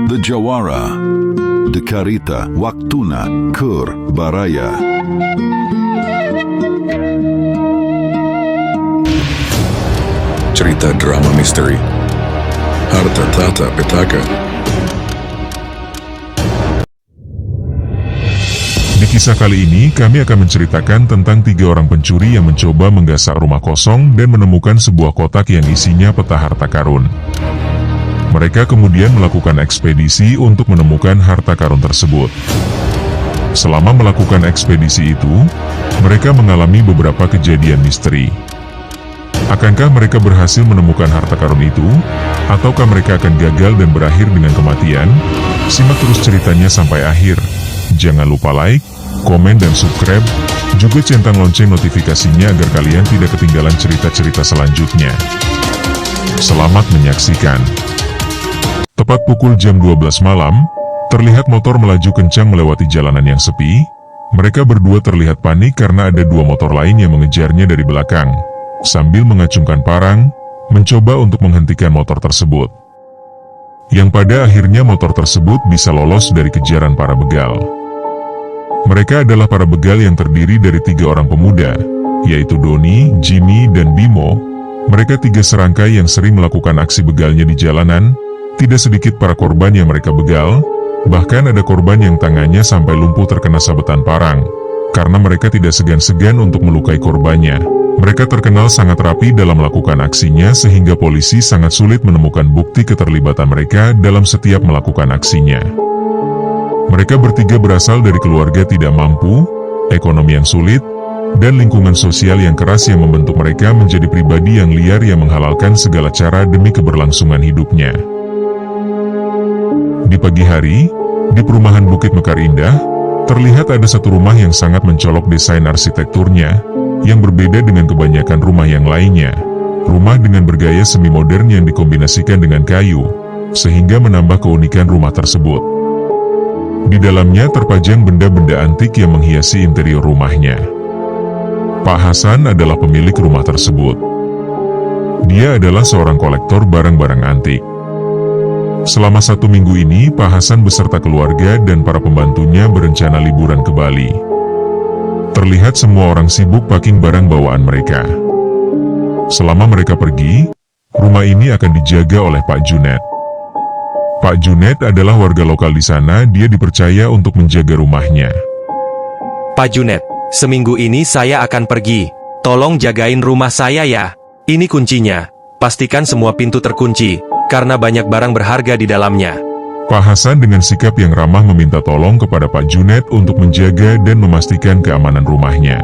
The Jawara, Dekarita, Waktuna, Kur, Baraya. Cerita drama misteri, Harta Tahta Petaka. Di kisah kali ini, kami akan menceritakan tentang 3 orang pencuri yang mencoba menggasak rumah kosong dan menemukan sebuah kotak yang isinya peta harta karun. Mereka kemudian melakukan ekspedisi untuk menemukan harta karun tersebut. Selama melakukan ekspedisi itu, mereka mengalami beberapa kejadian misteri. Akankah mereka berhasil menemukan harta karun itu? Ataukah mereka akan gagal dan berakhir dengan kematian? Simak terus ceritanya sampai akhir. Jangan lupa like, komen dan subscribe, juga centang lonceng notifikasinya agar kalian tidak ketinggalan cerita-cerita selanjutnya. Selamat menyaksikan. Tepat pukul jam 12 malam, terlihat motor melaju kencang melewati jalanan yang sepi. Mereka berdua terlihat panik karena ada 2 motor lain yang mengejarnya dari belakang. Sambil mengacungkan parang, mencoba untuk menghentikan motor tersebut. Yang pada akhirnya motor tersebut bisa lolos dari kejaran para begal. Mereka adalah para begal yang terdiri dari 3 orang pemuda, yaitu Doni, Jimmy, dan Bimo. Mereka 3 serangkai yang sering melakukan aksi begalnya di jalanan. Tidak sedikit para korban yang mereka begal, bahkan ada korban yang tangannya sampai lumpuh terkena sabetan parang, karena mereka tidak segan-segan untuk melukai korbannya. Mereka terkenal sangat rapi dalam melakukan aksinya sehingga polisi sangat sulit menemukan bukti keterlibatan mereka dalam setiap melakukan aksinya. Mereka bertiga berasal dari keluarga tidak mampu, ekonomi yang sulit, dan lingkungan sosial yang keras yang membentuk mereka menjadi pribadi yang liar yang menghalalkan segala cara demi keberlangsungan hidupnya. Di pagi hari, di perumahan Bukit Mekar Indah, terlihat ada satu rumah yang sangat mencolok desain arsitekturnya, yang berbeda dengan kebanyakan rumah yang lainnya. Rumah dengan bergaya semi modern yang dikombinasikan dengan kayu, sehingga menambah keunikan rumah tersebut. Di dalamnya terpajang benda-benda antik yang menghiasi interior rumahnya. Pak Hasan adalah pemilik rumah tersebut. Dia adalah seorang kolektor barang-barang antik. Selama 1 minggu ini, Pak Hasan beserta keluarga dan para pembantunya berencana liburan ke Bali. Terlihat semua orang sibuk packing barang bawaan mereka. Selama mereka pergi, rumah ini akan dijaga oleh Pak Junet. Pak Junet adalah warga lokal di sana, dia dipercaya untuk menjaga rumahnya. Pak Junet, seminggu ini saya akan pergi. Tolong jagain rumah saya ya. Ini kuncinya. Pastikan semua pintu terkunci, karena banyak barang berharga di dalamnya. Pak Hasan dengan sikap yang ramah meminta tolong kepada Pak Junet untuk menjaga dan memastikan keamanan rumahnya.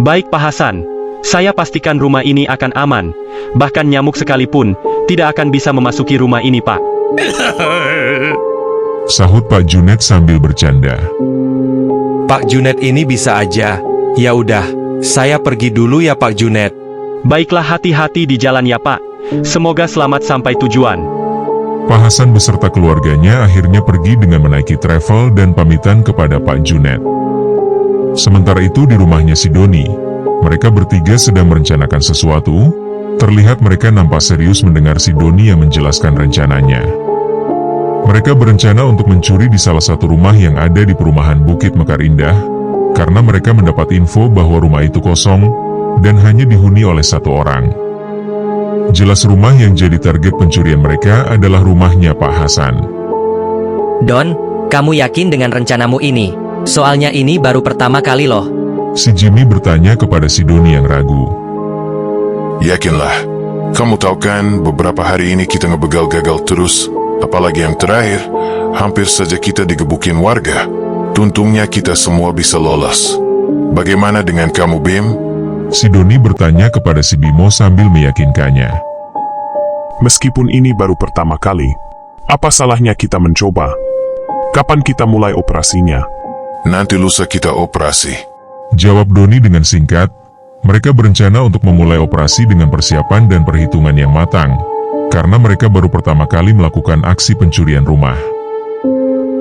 Baik Pak Hasan, saya pastikan rumah ini akan aman. Bahkan nyamuk sekalipun tidak akan bisa memasuki rumah ini, Pak. Sahut Pak Junet sambil bercanda. Pak Junet ini bisa aja. Ya udah, saya pergi dulu ya Pak Junet. Baiklah, hati-hati di jalan ya Pak. Semoga selamat sampai tujuan. Pak Hasan beserta keluarganya akhirnya pergi dengan menaiki travel dan pamitan kepada Pak Junet. Sementara itu di rumahnya si Doni, mereka bertiga sedang merencanakan sesuatu. Terlihat mereka nampak serius mendengar si Doni yang menjelaskan rencananya. Mereka berencana untuk mencuri di salah satu rumah yang ada di perumahan Bukit Mekar Indah, karena mereka mendapat info bahwa rumah itu kosong, dan hanya dihuni oleh 1 orang. Jelas rumah yang jadi target pencurian mereka adalah rumahnya Pak Hasan. Don, kamu yakin dengan rencanamu ini? Soalnya ini baru pertama kali loh. Si Jimmy bertanya kepada si Doni yang ragu. Yakinlah, kamu tahu kan beberapa hari ini kita ngebegal gagal terus. Apalagi yang terakhir, hampir saja kita digebukin warga. Untungnya kita semua bisa lolos. Bagaimana dengan kamu, Bim? Si Doni bertanya kepada si Bimo sambil meyakinkannya. Meskipun ini baru pertama kali, apa salahnya kita mencoba? Kapan kita mulai operasinya? Nanti lusa kita operasi. Jawab Doni dengan singkat. Mereka berencana untuk memulai operasi dengan persiapan dan perhitungan yang matang, karena mereka baru pertama kali melakukan aksi pencurian rumah.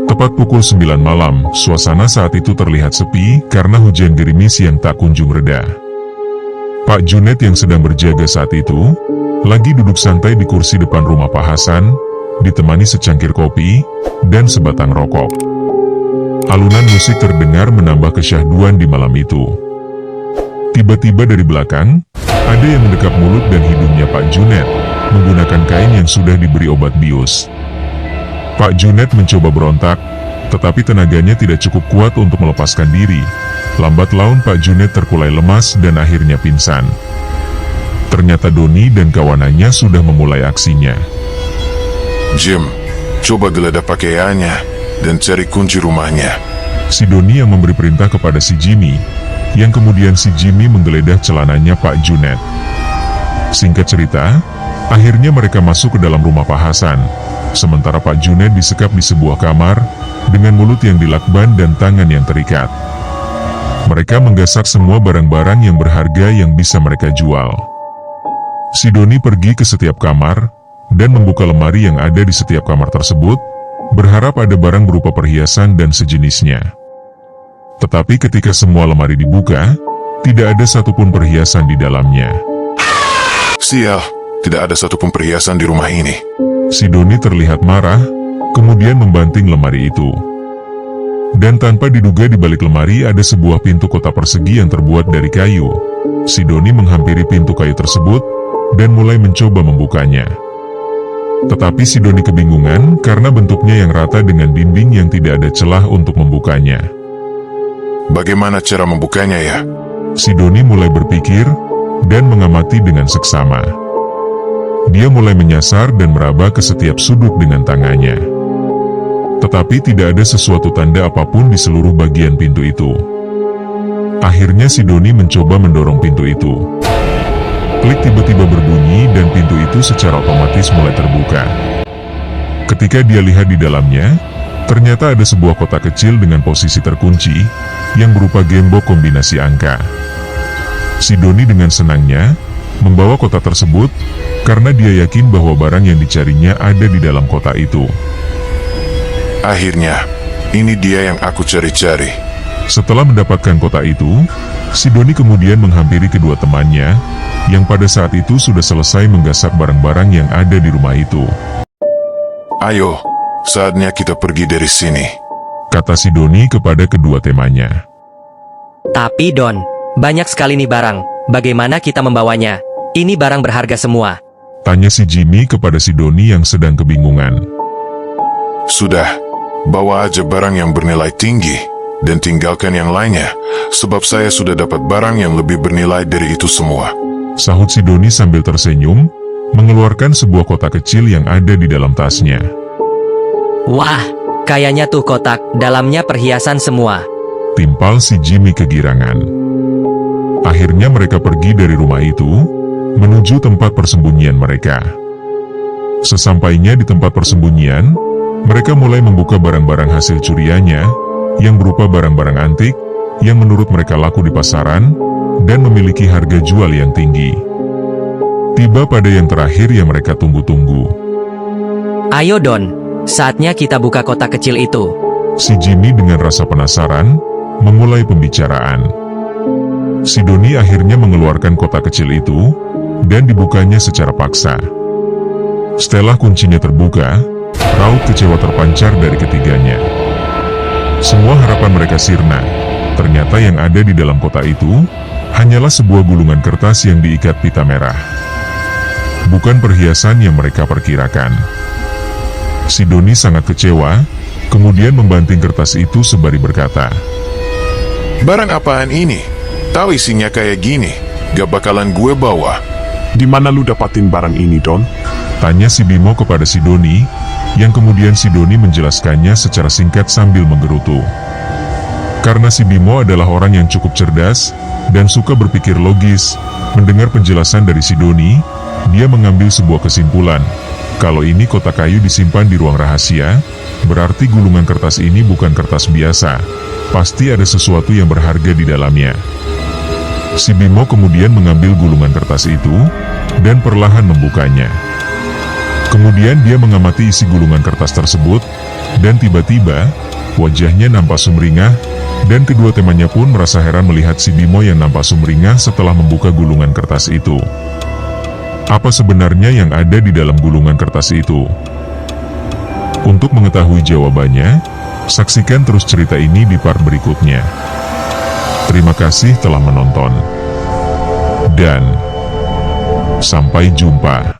Tepat pukul 9 malam, suasana saat itu terlihat sepi karena hujan gerimis yang tak kunjung reda. Pak Junet yang sedang berjaga saat itu, lagi duduk santai di kursi depan rumah Pak Hasan. ditemani secangkir kopi, dan sebatang rokok. Alunan musik terdengar menambah kesyahduan di malam itu. Tiba-tiba dari belakang, ada yang mendekap mulut dan hidungnya Pak Junet, menggunakan kain yang sudah diberi obat bius. Pak Junet mencoba berontak, tetapi tenaganya tidak cukup kuat untuk melepaskan diri. Lambat laun Pak Junet terkulai lemas dan akhirnya pingsan. Ternyata Doni dan kawanannya sudah memulai aksinya. Jim, coba geledah pakaiannya dan cari kunci rumahnya. Si Doni yang memberi perintah kepada si Jimmy, yang kemudian si Jimmy menggeledah celananya Pak Junet. Singkat cerita, akhirnya mereka masuk ke dalam rumah Pak Hasan, sementara Pak Junet disekap di sebuah kamar, dengan mulut yang dilakban dan tangan yang terikat. Mereka menggasak semua barang-barang yang berharga yang bisa mereka jual. Si Doni pergi ke setiap kamar, dan membuka lemari yang ada di setiap kamar tersebut, berharap ada barang berupa perhiasan dan sejenisnya. Tetapi ketika semua lemari dibuka, tidak ada satupun perhiasan di dalamnya. Sial, tidak ada satupun perhiasan di rumah ini. Si Doni terlihat marah, kemudian membanting lemari itu. Dan tanpa diduga di balik lemari ada sebuah pintu kotak persegi yang terbuat dari kayu. Si Doni menghampiri pintu kayu tersebut, dan mulai mencoba membukanya. Tetapi si Doni kebingungan karena bentuknya yang rata dengan dinding yang tidak ada celah untuk membukanya. Bagaimana cara membukanya ya? Si Doni mulai berpikir, dan mengamati dengan seksama. Dia mulai menyasar dan meraba ke setiap sudut dengan tangannya. Tetapi tidak ada sesuatu tanda apapun di seluruh bagian pintu itu. Akhirnya si Doni mencoba mendorong pintu itu. Klik tiba-tiba berbunyi dan pintu itu secara otomatis mulai terbuka. Ketika dia lihat di dalamnya, ternyata ada sebuah kotak kecil dengan posisi terkunci, yang berupa gembok kombinasi angka. Si Doni dengan senangnya membawa kotak tersebut, karena dia yakin bahwa barang yang dicarinya ada di dalam kotak itu. Akhirnya, ini dia yang aku cari-cari. Setelah mendapatkan kotak itu, si Doni kemudian menghampiri kedua temannya, yang pada saat itu sudah selesai menggasak barang-barang yang ada di rumah itu. Ayo, saatnya kita pergi dari sini, kata si Doni kepada kedua temannya. Tapi Don, banyak sekali nih barang. Bagaimana kita membawanya? Ini barang berharga semua. Tanya si Jimmy kepada si Doni yang sedang kebingungan. Sudah, bawa aja barang yang bernilai tinggi, dan tinggalkan yang lainnya, sebab saya sudah dapat barang yang lebih bernilai dari itu semua. Sahut si Doni sambil tersenyum, mengeluarkan sebuah kotak kecil yang ada di dalam tasnya. Wah, kayaknya tuh kotak, dalamnya perhiasan semua. Timpal si Jimmy kegirangan. Akhirnya mereka pergi dari rumah itu, menuju tempat persembunyian mereka. Sesampainya di tempat persembunyian, mereka mulai membuka barang-barang hasil curiannya, yang berupa barang-barang antik, yang menurut mereka laku di pasaran, dan memiliki harga jual yang tinggi. Tiba pada yang terakhir yang mereka tunggu-tunggu. Ayo Don, saatnya kita buka kotak kecil itu. Si Jimmy dengan rasa penasaran, memulai pembicaraan. Si Doni akhirnya mengeluarkan kotak kecil itu, dan dibukanya secara paksa. Setelah kuncinya terbuka, raut kecewa terpancar dari ketiganya. Semua harapan mereka sirna. Ternyata yang ada di dalam kotak itu, hanyalah sebuah gulungan kertas yang diikat pita merah. Bukan perhiasan yang mereka perkirakan. Si Doni sangat kecewa, kemudian membanting kertas itu sembari berkata, Barang apaan ini? Tahu isinya kayak gini, gak bakalan gue bawa. Di mana lu dapatin barang ini, Don? Tanya si Bimo kepada si Doni, yang kemudian si Doni menjelaskannya secara singkat sambil menggerutu. Karena si Bimo adalah orang yang cukup cerdas, dan suka berpikir logis, mendengar penjelasan dari si Doni, dia mengambil sebuah kesimpulan. Kalau ini kotak kayu disimpan di ruang rahasia, berarti gulungan kertas ini bukan kertas biasa. Pasti ada sesuatu yang berharga di dalamnya. Si Bimo kemudian mengambil gulungan kertas itu, dan perlahan membukanya. Kemudian dia mengamati isi gulungan kertas tersebut, dan tiba-tiba, wajahnya nampak sumringah, dan kedua temannya pun merasa heran melihat si Bimo yang nampak sumringah setelah membuka gulungan kertas itu. Apa sebenarnya yang ada di dalam gulungan kertas itu? Untuk mengetahui jawabannya, saksikan terus cerita ini di part berikutnya. Terima kasih telah menonton. Dan sampai jumpa.